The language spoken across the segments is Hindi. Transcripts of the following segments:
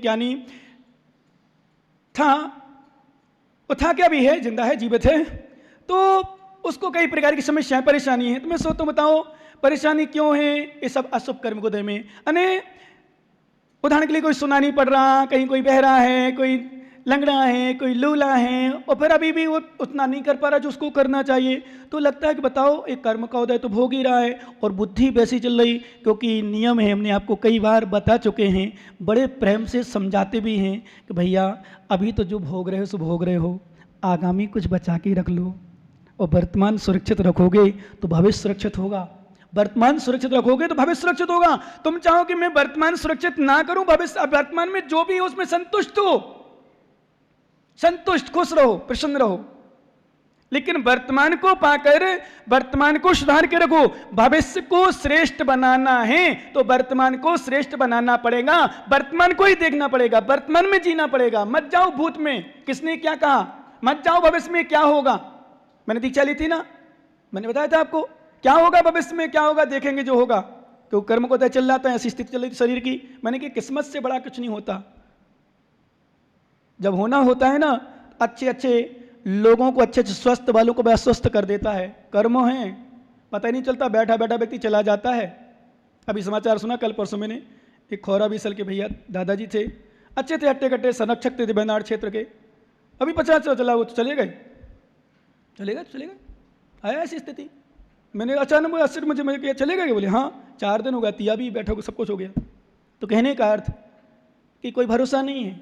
ज्ञानी था, वो था क्या भी है, जिंदा है, जीवित है, तो उसको कई प्रकार की समस्याएं परेशानी है। तो मैं सोचता हूँ बताओ परेशानी क्यों है, ये सब अशुभ कर्म को दे में। अने उदाहरण के लिए कोई सुना नहीं पड़ रहा, कहीं कोई बहरा है, कोई लंगड़ा है, कोई लूला है, और फिर अभी भी वो उतना नहीं कर पा रहा जो उसको करना चाहिए। तो लगता है कि बताओ एक कर्म का उदय तो भोग ही रहा है और बुद्धि वैसी चल रही, क्योंकि नियम है, हमने आपको कई बार बता चुके हैं, बड़े प्रेम से समझाते भी हैं कि भैया अभी तो जो भोग रहे हो सो भोग रहे हो, आगामी कुछ बचा के रख लो, और वर्तमान सुरक्षित रखोगे तो भविष्य सुरक्षित होगा। वर्तमान सुरक्षित रखोगे तो भविष्य सुरक्षित होगा। तुम चाहो कि मैं वर्तमान सुरक्षित ना करूं, भविष्य वर्तमान में जो भी हो उसमें संतुष्ट हो, संतुष्ट खुश रहो, प्रसन्न रहो, लेकिन वर्तमान को पाकर वर्तमान को सुधार के रखो। भविष्य को श्रेष्ठ बनाना है तो वर्तमान को श्रेष्ठ बनाना पड़ेगा, वर्तमान को ही देखना पड़ेगा, वर्तमान में जीना पड़ेगा। मत जाओ भूत में, किसने क्या कहा, मत जाओ भविष्य में क्या होगा। मैंने दीक्षा ली थी ना, मैंने बताया था आपको क्या होगा भविष्य में, क्या होगा देखेंगे जो होगा, तो कर्म को तय चल जाता है, ऐसी स्थिति चल रही थी शरीर की। मैंने कि किस्मत से बड़ा कुछ नहीं होता। जब होना होता है ना, अच्छे अच्छे लोगों को, अच्छे अच्छे स्वस्थ वालों को अस्वस्थ कर देता है। कर्म है, पता ही नहीं चलता, बैठा बैठा व्यक्ति चला जाता है। अभी समाचार सुना कल परसों मैंने, एक खौरा बीसल के भैया दादाजी थे, अच्छे थे, हट्टे कट्टे संरक्षक थे बेनाड़ क्षेत्र के, अभी 50 चला वो तो चले गए, चले गए, आया ऐसी स्थिति। मैंने अचानक आश्चर्य मुझे किया, चले गए? बोले हाँ 4 दिन हो गया, तिया भी बैठो, सब कुछ हो गया। तो कहने का अर्थ कि कोई भरोसा नहीं है,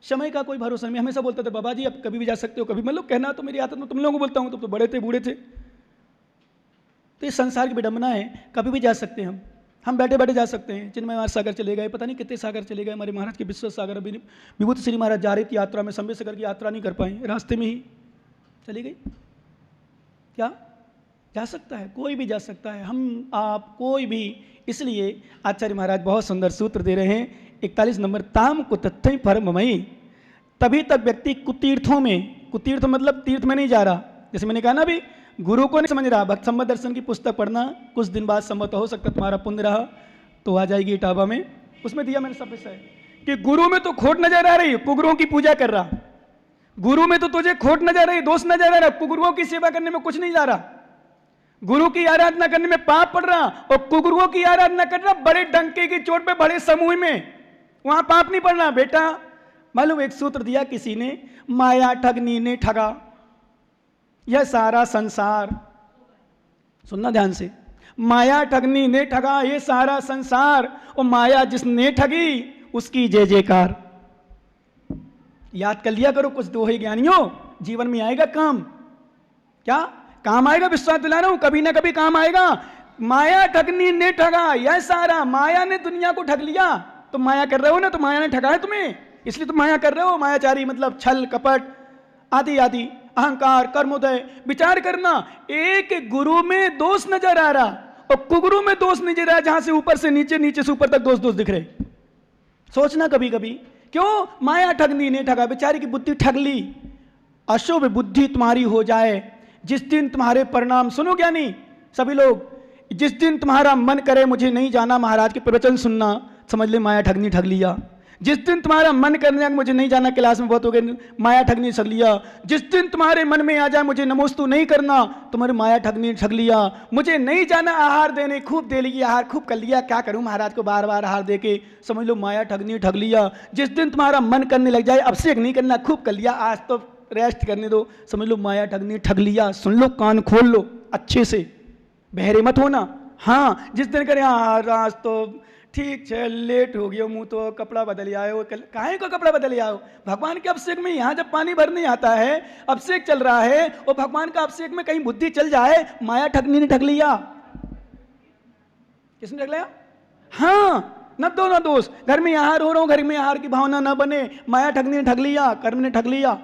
समय का कोई भरोसा नहीं। हमेशा बोलता था बाबा जी अब कभी भी जा सकते हो, कभी, मतलब कहना तो मेरी आदत में तुम लोगों को बोलता हूँ, तुम तो बड़े थे, बूढ़े थे। तो ये संसार की विडंबना है, कभी भी जा सकते हैं हम बैठे बैठे जा सकते हैं। चिन्मय सागर चले गए, पता नहीं कितने सागर चले गए हमारे महाराज के, विश्व सागर। अभी विभूति श्री महाराज जा रही थी यात्रा में, संबे सागर की यात्रा नहीं कर पाए, रास्ते में ही चली गई। क्या जा सकता है, कोई भी जा सकता है, हम आप कोई भी। इसलिए आचार्य महाराज बहुत सुंदर सूत्र दे रहे हैं, 41 नंबर, ताम कुतत्थै परममयि। तभी तक व्यक्ति कुतीर्थों में, कुतीर्थ मतलब तीर्थ में नहीं जा रहा, जैसे मैंने कहा ना अभी, गुरु को नहीं समझ रहा। भक्त संबत दर्शन की पुस्तक पढ़ना, कुछ दिन बाद संबत हो सकता तुम्हारा पुण्य रहा तो आ जाएगी इटावा में, उसमें दिया मैंने सब विषय कि गुरु में तो खोट नजर आ रही, कुगुरुओं की पूजा कर रहा, गुरु में तो तुझे खोट नजर आ रही, दोष नजर आ रहा, कुगुरुओं की सेवा करने में कुछ नहीं जा रहा, गुरु की आराधना करने में पाप पड़ रहा, और कुगुरुओं की आराधना कर रहा बड़े डंके की चोट पे, बड़े समूह में, वहां पाप नहीं पड़ रहा। बेटा मालूम एक सूत्र दिया किसी ने, माया ठगनी ने ठगा यह सारा संसार, सुनना ध्यान से, माया ठगनी ने ठगा ये सारा संसार, और माया जिसने ठगी उसकी जय जयकार। याद कर लिया करो कुछ दोहे ज्ञानियों, जीवन में आएगा काम, क्या काम आएगा, विश्वास दिला रहा हूं, कभी ना कभी काम आएगा। माया ठगनी ने ठगा यह सारा, माया ने दुनिया को ठग लिया। तुम माया कर रहे हो ना, तो माया ने ठगा है तुम्हें, इसलिए तुम माया कर रहे हो। मायाचारी मतलब छल कपट आदि आदि, अहंकार कर्मोदय। विचार करना, एक गुरु में दोष नजर आ रहा और कुगुरु में दोष नजर आ रहा, जहां से ऊपर से नीचे, नीचे से ऊपर तक दोष दोष दिख रहे। सोचना कभी कभी, क्यों माया ठगनी ने ठगा, बेचारी की बुद्धि ठग ली। अशुभ बुद्धि तुम्हारी हो जाए, जिस दिन तुम्हारे परिणाम, सुनो ज्ञानी सभी लोग, जिस दिन तुम्हारा मन करे मुझे नहीं जाना महाराज के प्रवचन सुनना, समझ ले माया ठगनी ठग लिया। जिस दिन तुम्हारा मन करने मुझे नहीं जाना क्लास में बहुत हो गए, माया ठगनी ठग लिया। जिस दिन तुम्हारे मन में आ जाए मुझे नमोस्तु नहीं करना, तुम्हारी माया ठगनी ठग लिया। मुझे नहीं जाना आहार देने, खूब दे लिया आहार, खूब कर लिया, क्या करूं महाराज को बार बार आहार दे के, समझ लो माया ठगनी ठग लिया। जिस दिन तुम्हारा मन करने लग जाए अभिषेक नहीं करना, खूब कर लिया, आज तो रेस्ट करने दो, समझ लो माया ठगनी ठग लिया। सुन लो, कान खोल लो अच्छे से, बहरे मत होना। हाँ जिस दिन करे आज तो ठीक है, लेट हो गया, मुंह तो कपड़ा बदल आयो, काहे को कपड़ा बदल आयो, भगवान के अभिषेक में यहाँ जब पानी भरने आता है, अभिषेक चल रहा है, और भगवान का अभिषेक में कहीं बुद्धि चल जाए, माया ठगनी ने ठग लिया। किसने ठग लिया? हाँ, न दो न दोष, घर में आहार हो रहा हूं, घर में आहार की भावना न बने, माया ठगनी ने ठग लिया, कर्म ने ठग लिया,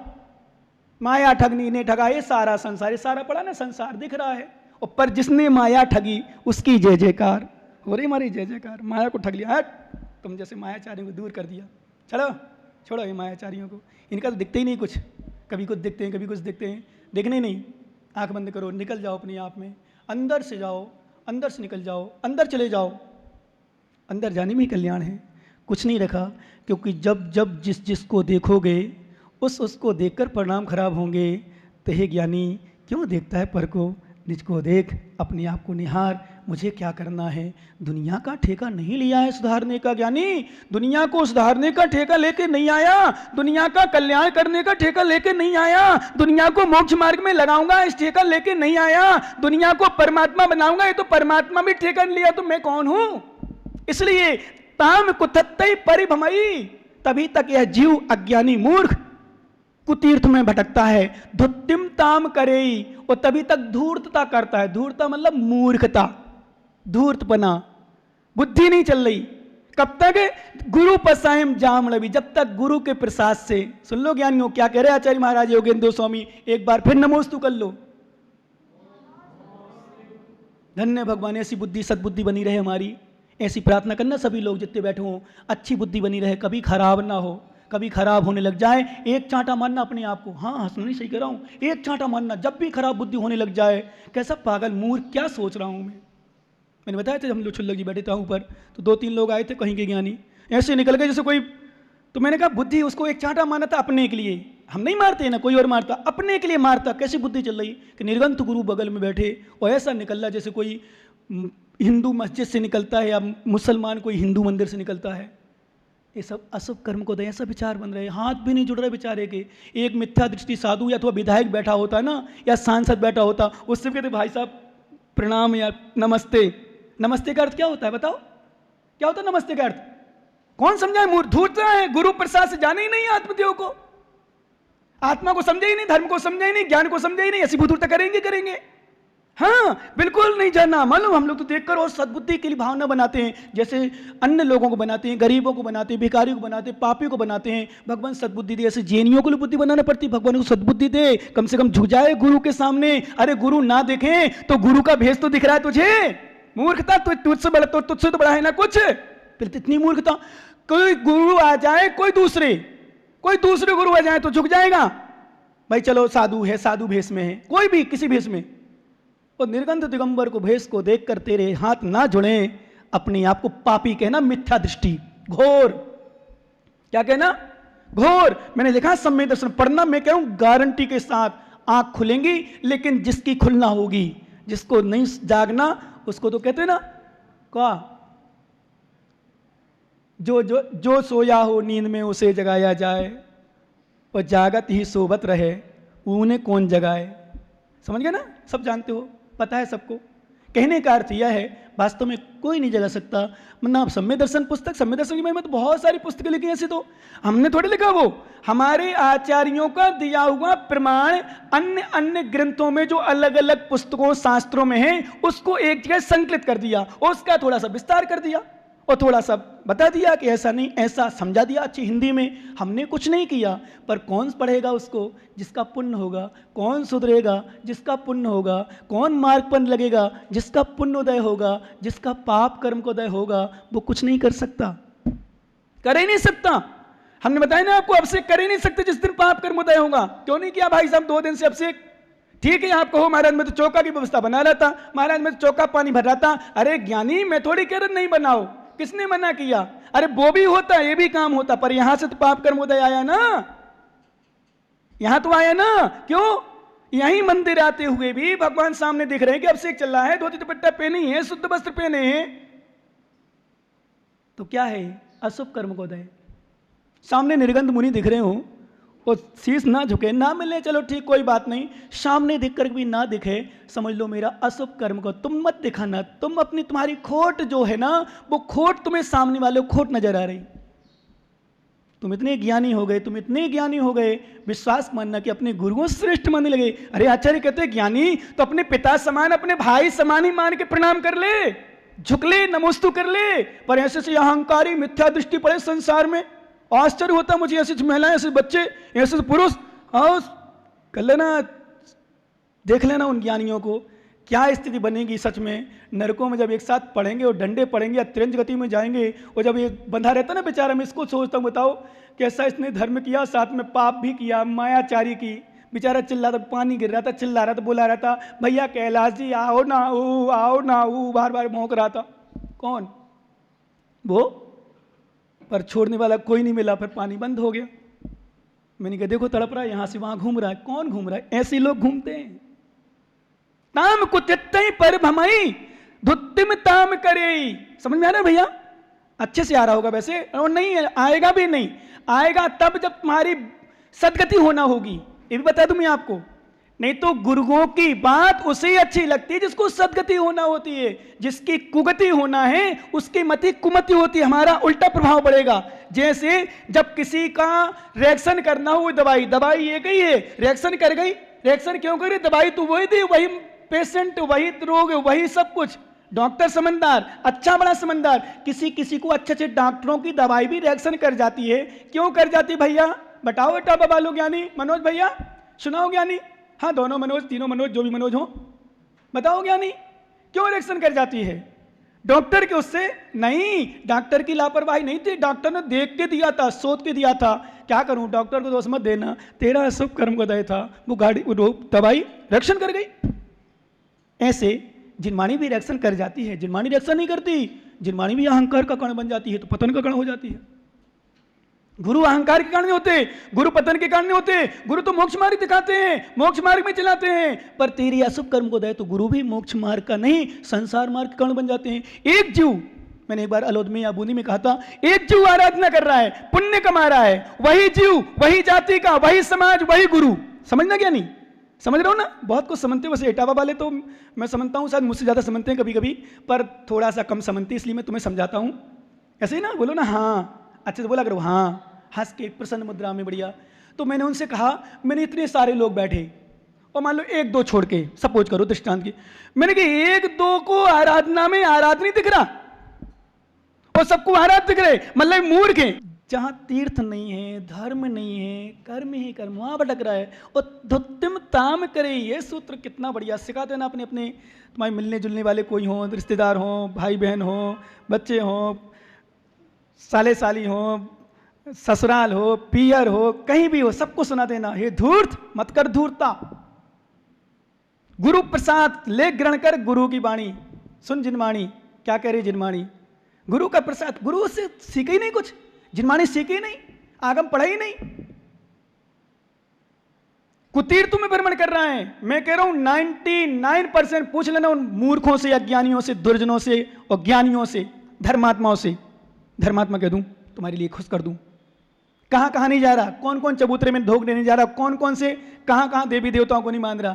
माया ठगनी ने ठगा ये सारा संसार। ये सारा पड़ा ना संसार दिख रहा है, और पर जिसने माया ठगी उसकी जय जयकार हो रही, हमारी जय जयकार। माया को ठग लिया, तुम जैसे मायाचारियों को दूर कर दिया। चलो छोड़ो ये मायाचारियों को, इनका तो दिखते ही नहीं कुछ, कभी कुछ दिखते हैं कभी कुछ दिखते हैं, देखने नहीं। आंख बंद करो, निकल जाओ अपने आप में, अंदर से जाओ, अंदर से निकल जाओ, अंदर चले जाओ, अंदर जाने में ही कल्याण है। कुछ नहीं रखा, क्योंकि जब जब जिस जिसको देखोगे उसको देखकर परिणाम खराब होंगे। तो हे ज्ञानी, क्यों देखता है पर को, निज को देख, अपने आप को निहार, मुझे क्या करना है। दुनिया का ठेका नहीं लिया है सुधारने का ज्ञानी, दुनिया को सुधारने का ठेका लेके नहीं आया, दुनिया का कल्याण करने का ठेका लेके नहीं आया, दुनिया को मोक्ष मार्ग में लगाऊंगा इस ठेका लेके नहीं आया, दुनिया को परमात्मा बनाऊंगा, ये तो परमात्मा भी ठेका नहीं लिया तो मैं कौन हूं। इसलिए ताम कुतत्तई परिभ्रमई, तभी तक यह जीव अज्ञानी मूर्ख कुतीर्थ में भटकता है। धुत्तिम ताम करेई, और तभी तक धूर्तता करता है। धूर्तता मतलब मूर्खता, धूर्तपना, बुद्धि नहीं चल रही। कब तक? गुरु पसायम जाम लवी, जब तक गुरु के प्रसाद से। सुन लो ज्ञानियों क्या कह रहे आचार्य महाराज योगेंद्र स्वामी, एक बार फिर नमोस्तु कर लो। धन्य भगवान, ऐसी बुद्धि सद्बुद्धि बनी रहे हमारी। ऐसी प्रार्थना करना सभी लोग जितने बैठे हों, अच्छी बुद्धि बनी रहे, कभी खराब ना हो। कभी खराब होने लग जाए एक चांटा मारना अपने आप को, हाँ हंसना नहीं, सही कह रहा हूँ, एक चांटा मारना जब भी खराब बुद्धि होने लग जाए, कैसा पागल मूर्ख क्या सोच रहा हूँ मैं। मैंने बताया था हम लोग छुल्लक जी बैठे थे ऊपर, तो 2-3 लोग आए थे कहीं के ज्ञानी, ऐसे निकल गए जैसे कोई। तो मैंने कहा बुद्धि उसको एक चांटा मारना था अपने के लिए, हम नहीं मारते ना, कोई और मारता, अपने के लिए मारता। कैसी बुद्धि चल रही कि निर्गंत गुरु बगल में बैठे और ऐसा निकल रहा जैसे कोई हिंदू मस्जिद से निकलता है या मुसलमान कोई हिंदू मंदिर से निकलता है। ये सब अशुभ कर्म को दे, ऐसा विचार बन रहे, हाथ भी नहीं जुड़ रहे बेचारे के। एक मिथ्या दृष्टि साधु या तो विधायक बैठा होता है ना, या सांसद बैठा होता, उससे कहते भाई साहब प्रणाम या नमस्ते। नमस्ते का अर्थ क्या होता है बताओ, क्या होता है नमस्ते का अर्थ? कौन समझाए? मूर्ख धूर्त है, गुरु प्रसाद से जाने ही नहीं आत्मदेव को, आत्मा को समझे ही नहीं, धर्म को समझे ही नहीं, ज्ञान को समझे ही नहीं, ऐसी बुद्धूरता करेंगे। हाँ बिल्कुल नहीं जानना। मालूम हम लोग तो देखकर और सद्बुद्धि के लिए भावना बनाते हैं, जैसे अन्य लोगों को बनाते हैं, गरीबों को बनाते हैं, भिखारियों को बनाते हैं, पापियों को बनाते हैं। भगवान सद्बुद्धि दे, ऐसे जैनियों को लिए बुद्धि बनाना पड़ती, भगवान को सद्बुद्धि दे, कम से कम झुक जाए गुरु के सामने। अरे गुरु ना देखें तो गुरु का भेष तो दिख रहा है तुझे। मूर्खता तुझसे बड़ा, तो तुझसे तो बड़ा है ना कुछ, फिर इतनी मूर्खता। कोई गुरु आ जाए, कोई दूसरे गुरु आ जाए तो झुक जाएगा, भाई चलो साधु है, साधु भेष में है, कोई भी किसी भेष में। और निर्गंध दिगंबर को भेष को देखकर तेरे हाथ ना जुड़े, अपने आप को पापी कहना, मिथ्या दृष्टि, घोर। क्या कहना? घोर। मैंने लिखा सम्यक दर्शन पढ़ना, मैं कह रहा हूं गारंटी के साथ आंख खुलेंगी, लेकिन जिसकी खुलना होगी, जिसको नहीं जागना उसको तो कहते ना क्या, जो सोया हो नींद में उसे जगाया जाए, और जागत ही सोबत रहे उन्हें कौन जगाए। समझ गए ना? सब जानते हो, पता है सबको। कहने का अर्थ यह है वास्तव में कोई नहीं जगा सकता। मतलब सम्यक दर्शन पुस्तक, सम्यक दर्शन की में तो बहुत सारी पुस्तकें लिखी हैं, ऐसे तो हमने थोड़ी लिखा, वो हमारे आचार्यों का दिया हुआ प्रमाण अन्य अन्य ग्रंथों में जो अलग अलग पुस्तकों शास्त्रों में है उसको एक जगह संकलित कर दिया, उसका थोड़ा सा विस्तार कर दिया और थोड़ा सा बता दिया कि ऐसा नहीं, ऐसा समझा दिया अच्छी हिंदी में। हमने कुछ नहीं किया, पर कौन पढ़ेगा उसको? जिसका पुण्य होगा। कौन सुधरेगा? जिसका पुण्य होगा। कौन मार्ग पर लगेगा? जिसका पुण्योदय होगा। जिसका पाप कर्म को उदय होगा, वो कुछ नहीं कर सकता, कर ही नहीं सकता। हमने बताया ना आपको, अभिषेक कर ही नहीं सकते जिस दिन पाप कर्म उदय होगा। क्यों नहीं किया भाई साहब 2 दिन से अभिषेक? ठीक है आप कहो महाराज मैं तो चौका की व्यवस्था बना रहा था, महाराज मैं तो चौका पानी भर रहा था। अरे ज्ञानी मैं थोड़ी कह रहा नहीं बनाओ, किसने मना किया? अरे वो भी होता, ये भी काम होता, पर यहां से तो पाप कर्म उदय आया ना, यहां तो आया ना। क्यों? यहीं मंदिर आते हुए भी भगवान सामने दिख रहे हैं कि अभिषेक चल रहा है, धोती दुपट्टा पहने हैं, शुद्ध वस्त्र पहने हैं, तो क्या है? अशुभ कर्म को उदय। सामने निर्गंध मुनि दिख रहे हो और शीश ना झुके, ना मिले, चलो ठीक कोई बात नहीं, सामने दिखकर भी ना दिखे, समझ लो मेरा अशुभ कर्म को तुम मत दिखाना। तुम अपनी, तुम्हारी खोट जो है ना, वो खोट तुम्हें सामने वाले को खोट नजर आ रही। तुम इतने ज्ञानी हो गए, तुम इतने ज्ञानी हो गए, विश्वास मानना कि अपने गुरुओं से श्रेष्ठ मानने लगे। अरे आचार्य कहते हैं ज्ञानी तो अपने पिता समान, अपने भाई समान ही मान के प्रणाम कर ले, झुक ले, नमोस्तु कर ले। पर ऐसे से अहंकारी मिथ्या दृष्टि पड़े संसार में। आश्चर्य होता मुझे, ऐसी महिलाएं, ऐसे बच्चे, ऐसे पुरुष, आओ कर लेना, देख लेना उन ज्ञानियों को क्या स्थिति बनेगी। सच में नरकों में जब एक साथ पढ़ेंगे और डंडे पड़ेंगे या तिरंज गति में जाएंगे, और जब ये बंधा रहता ना बेचारा, मैं इसको सोचता हूँ, बताओ कैसा इसने धर्म किया, साथ में पाप भी किया, मायाचारी की। बेचारा चिल्ला था, पानी गिर रहा था, चिल्ला रहा था, बोला रहा था भैया कैलाश जी आओ ना, आओ ना, बार बार भौंक रहा था। कौन? वो पर छोड़ने वाला कोई नहीं मिला, फिर पानी बंद हो गया। मैंने कहा देखो तड़प रहा है, यहां से वहां घूम रहा है। कौन घूम रहा है? ऐसे लोग घूमते हैं। ताम कुतित्तई पर भमई धुत्तिम ताम करे। समझ में आ रहा है भैया? अच्छे से आ रहा होगा वैसे, और नहीं आएगा भी नहीं, आएगा तब जब तुम्हारी सदगति होना होगी। ये भी बता दूं मैं आपको, नहीं तो गुरुओं की बात उसे अच्छी लगती है जिसको सदगति होना होती है। जिसकी कुगति होना है उसकी मति कुमति होती है, हमारा उल्टा प्रभाव पड़ेगा। जैसे जब किसी का रिएक्शन करना हो, दवाई दवाई ये गई है, रिएक्शन कर गई, रिएक्शन क्यों कर रही? दवाई तो वही दी, वही पेशेंट, वही रोग, वही सब कुछ। डॉक्टर समझदार, अच्छा बड़ा समझदार। किसी किसी को अच्छे अच्छे डॉक्टरों की दवाई भी रिएक्शन कर जाती है। क्यों कर जाती भैया? बताओ बेटा, बाबा लोग ज्ञानी, मनोज भैया सुनाओ ज्ञानी, हाँ दोनों मनोज, तीनों मनोज, जो भी मनोज हो, बताओ ज्ञानी क्यों रिएक्शन कर जाती है? डॉक्टर के उससे नहीं, डॉक्टर की लापरवाही नहीं थी, डॉक्टर ने देख के दिया था, सोच के दिया था। क्या करूं, डॉक्टर को दोष मत देना, तेरा सब कर्म का दय था, वो गाड़ी दवाई रिएक्शन कर गई। ऐसे जिनमानी भी रिएक्शन कर जाती है, जिनमानी रिएक्शन नहीं करती, जिनमानी भी अहंकार का कारण बन जाती है, तो पतन का कारण हो जाती है। गुरु अहंकार के कारण नहीं होते, गुरु पतन के कारण नहीं होते। गुरु तो मोक्ष मार्ग दिखाते हैं, मोक्ष मार्ग में चलाते हैं, पर तेरी अशुभ कर्म को दे तो गुरु भी मोक्ष मार्ग का नहीं, संसार मार्ग के कारण बन जाते हैं। एक जीव, मैंने एक बार अलोद में या बूंदी में कहा था, एक जीव आराधना कर रहा है, पुण्य कमा रहा है, वही जीव, वही जाति का, वही समाज, वही गुरु। समझना क्या नहीं? समझ रहे हो ना? बहुत कुछ समझते हो वैसे, इटावा वाले तो मैं समझता हूँ, शायद मुझसे ज़्यादा समझते हैं कभी कभी, पर थोड़ा सा कम समझते, इसलिए मैं तुम्हें समझाता हूँ। ऐसे ही ना बोलो ना, हाँ अच्छे से बोला करो, हाँ, हंस के प्रसन्न मुद्रा में, बढ़िया। तो मैंने उनसे कहा, मैंने इतने सारे लोग बैठे और मान लो एक दो छोड़ के, सपोज करो दृष्टांत की, मैंने कहा एक दो को आराधना में आराध नहीं दिख रहा और सबको आराध दिख रहे, मतलब मूर्ख है। जहां तीर्थ नहीं है, धर्म नहीं है, कर्म ही कर्म, वहां भटक रहा है। और धुत्तिम ताम करे, ये सूत्र कितना बढ़िया सिखाते हैं ना। अपने अपने तुम्हारे मिलने जुलने वाले कोई हो, रिश्तेदार हो, भाई बहन हो, बच्चे हो, साले साली हो, ससुराल हो, पियर हो, कहीं भी हो, सबको सुना देना, हे धूर्त मत कर धूर्ता, गुरु प्रसाद ले ग्रहण कर गुरु की वाणी, सुन जिनवाणी। क्या कह रही जिनवाणी? गुरु का प्रसाद, गुरु से सीखे ही नहीं कुछ, जिनवाणी सीखे ही नहीं, आगम पढ़ा ही नहीं, कुतीर्थ में भ्रमण कर रहा है। मैं कह रहा हूं 99% पूछ लेना उन मूर्खों से, अज्ञानियों से, दुर्जनों से और ज्ञानियों से, धर्मात्माओं से। धर्मात्मा कह दूं, तुम्हारे लिए खुश कर दूं, कहां कहां नहीं जा रहा, कौन कौन चबूतरे में धोख देने जा रहा, कौन कौन से कहां कहां देवी देवताओं को नहीं मान रहा,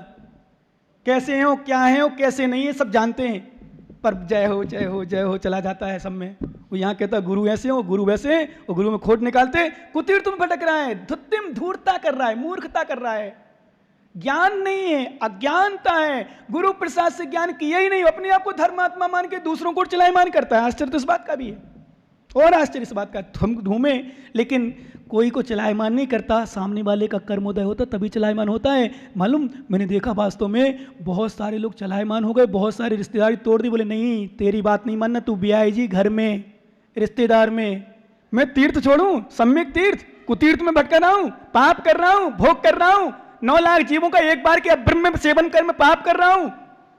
कैसे हो, क्या है हो, कैसे नहीं है, सब जानते हैं, पर जय हो जय हो जय हो चला जाता है सब में। वो यहां कहता गुरु ऐसे हो, गुरु वैसे हैं, और गुरु में खोट निकालते, कुतीर्थ में भटक रहा है, धुत्तिम धूर्ता कर रहा है, मूर्खता कर रहा है, ज्ञान नहीं है, अज्ञानता है। गुरु प्रसाद से ज्ञान किया ही नहीं, अपने आप को धर्मात्मा मान के दूसरों को चलायमान करता है। आश्चर्य तो इस बात का भी है, और आश्चर्य इस बात का, हम घूमे लेकिन कोई को चलायमान नहीं करता, सामने वाले का कर्मोदय होता तभी चलायमान होता है। मालूम, मैंने देखा वास्तव में बहुत सारे लोग चलायमान हो गए, बहुत सारी रिश्तेदारी तोड़ दी, बोले नहीं तेरी बात नहीं मानना, तू ब्याह जी घर में रिश्तेदार में, मैं तीर्थ छोड़ूं, सम्यक तीर्थ, कुतीर्थ में भटक रहा हूं, पाप कर रहा हूं, भोग कर रहा हूं, 9 लाख जीवों का एक बार के ब्रह्म में सेवन कर मैं पाप कर रहा हूं,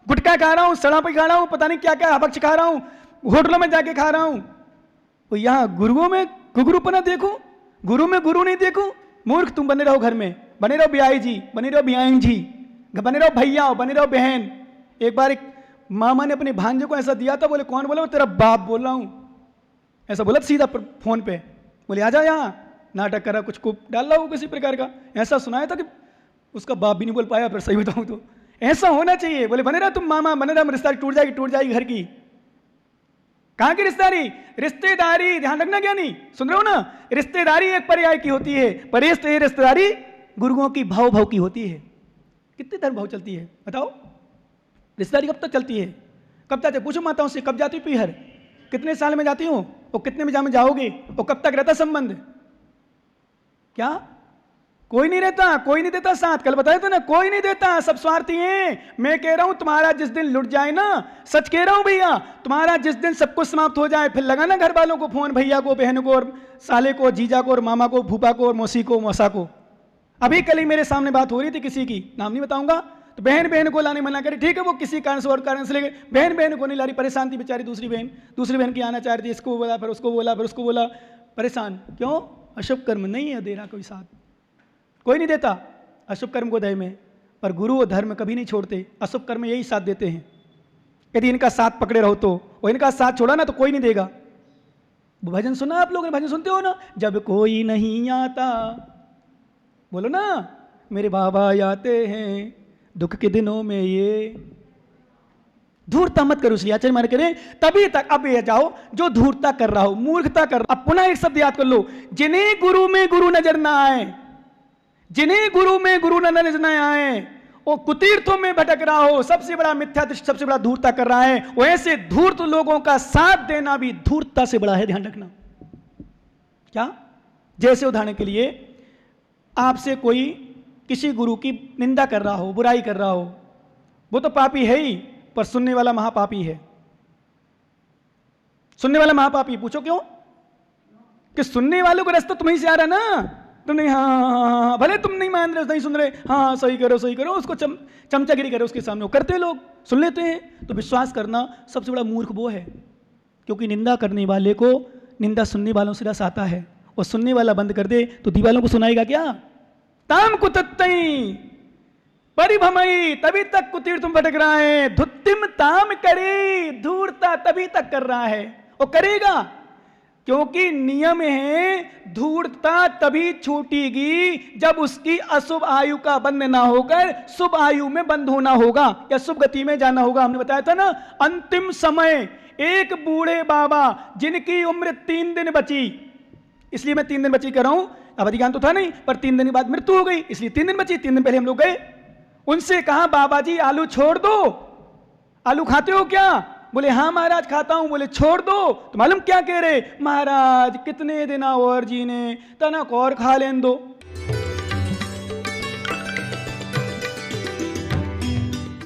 गुटखा खा रहा हूं, सड़ा पे खा रहा हूं, पता नहीं क्या क्या हबक्ष खा रहा हूं, होटलों में जाके खा रहा हूं। तो यहां गुरुओं में गुरुपना देखूं, गुरु में गुरु नहीं देखूं। मूर्ख, तुम बने रहो घर में, बने रहो ब्याई जी, बने रहो ब्याई जी, बने रहो भैया, बने रहो बहन। एक बार एक मामा ने अपने भांजे को ऐसा दिया था, बोले कौन? बोला तेरा बाप बोल रहा हूं, ऐसा बोला सीधा फोन पे, बोले आ जा यहाँ, नाटक करा, कुछ को डाल रहा हो किसी प्रकार का, ऐसा सुनाया था कि उसका बाप भी नहीं बोल पाया। फिर सही बताऊं तो ऐसा होना चाहिए। बोले बने रहा तुम मामा, बने रहा, रिश्तेदारी टूट जाएगी घर की। कहां की रिश्तेदारी? रिश्तेदारी ध्यान रखना, क्या नहीं सुन रहे हो ना, रिश्तेदारी एक पर्याय की होती है, पर ये रिश्तेदारी गुरुओं की भाव भाव की होती है। कितनी धर्म भाव चलती है बताओ? रिश्तेदारी कब तक चलती है? कब तक? पूछो माताओं से, कब जाती पीहर, कितने साल में जाती हूं, और कितने में जाओगे, और कब तक रहता संबंध? क्या कोई नहीं रहता, कोई नहीं देता साथ, कल बताया था ना, कोई नहीं देता, सब स्वार्थी हैं। मैं कह रहा हूं तुम्हारा जिस दिन लुट जाए ना, सच कह रहा हूं भैया, तुम्हारा जिस दिन सब कुछ समाप्त हो जाए, फिर लगाना घर वालों को फोन, भैया को, बहन को, और साले को, जीजा को, और मामा को, फूफा को, और मौसी को, मौसा को। अभी कल ही मेरे सामने बात हो रही थी किसी की, नाम नहीं बताऊंगा, तो बहन को लाने मना करी, ठीक है वो किसी कारण से और कारण से लेके बहन को नहीं ला रही, परेशान थी बेचारी, दूसरी बहन की आना चाह रही थी, इसको बोला, फिर उसको बोला, फिर उसको बोला, परेशान। क्यों? अशुभ कर्म नहीं है दे रहा कोई साथ, कोई नहीं देता अशुभ कर्म को दे में। पर गुरु और धर्म कभी नहीं छोड़ते, अशुभ कर्म यही साथ देते हैं। यदि इनका साथ पकड़े रहो तो, और इनका साथ छोड़ा ना तो कोई नहीं देगा। भजन सुना आप लोगों ने? भजन सुनते हो ना? जब कोई नहीं आता, बोलो ना, मेरे बाबा आते हैं दुख के दिनों में। ये धूर्ता मत करो, इसलिए आचरण मान करें तभी तक। अब ये जाओ जो धूर्ता कर रहा हो, मूर्खता कर रहा हो, अब पुनः एक शब्द याद कर लो, जिन्हें गुरु में गुरु नजर ना आए, जिन्हें गुरु में गुरु नजर ना आए, वो कुतीर्थों में भटक रहा हो, सबसे बड़ा मिथ्या दृष्टि, सबसे बड़ा धूर्ता कर रहा है, वो ऐसे धूर्त लोगों का साथ देना भी धूर्तता से बड़ा है। ध्यान रखना। क्या? जैसे उदाहरण के लिए आपसे कोई किसी गुरु की निंदा कर रहा हो, बुराई कर रहा हो, वो तो पापी है ही, पर सुनने वाला महापापी है। सुनने वाला महापापी। पूछो क्यों? कि सुनने वालों को रास्ता तुम्हीं से आ रहा ना, तुम नहीं, हाँ, भले तुम नहीं मान रहे, नहीं सुन रहे, हाँ सही करो सही करो, उसको चमचागिरी करो उसके सामने, वो करते लोग, सुन लेते हैं। तो विश्वास करना सबसे बड़ा मूर्ख वो है, क्योंकि निंदा करने वाले को निंदा सुनने वालों से रस आता है, और सुनने वाला बंद कर दे तो दीवालों को सुनाएगा क्या? ताम कुतत्तई परिभमई, तभी तक कुतीर तुम भटक रहा है। धुत्तिम ताम करे, धूर्ता तभी तक कर रहा है, वो करेगा, क्योंकि नियम है धूर्तता तभी छूटेगी जब उसकी अशुभ आयु का बंध ना होकर शुभ आयु में बंद होना होगा, या शुभ गति में जाना होगा। हमने बताया था ना, अंतिम समय एक बूढ़े बाबा जिनकी उम्र 3 दिन बची, इसलिए मैं 3 दिन बची कर रहा हूं, अवधि ज्ञान तो था नहीं, पर 3 दिन बाद मृत्यु हो गई, इसलिए 3 दिन बची। 3 दिन पहले हम लोग गए, उनसे कहा बाबा जी आलू छोड़ दो, आलू खाते हो क्या? बोले हाँ महाराज खाता हूं। बोले छोड़ दो, तो मालूम क्या कह रहे? महाराज कितने दिन और जीने, तनक और खा लें दो।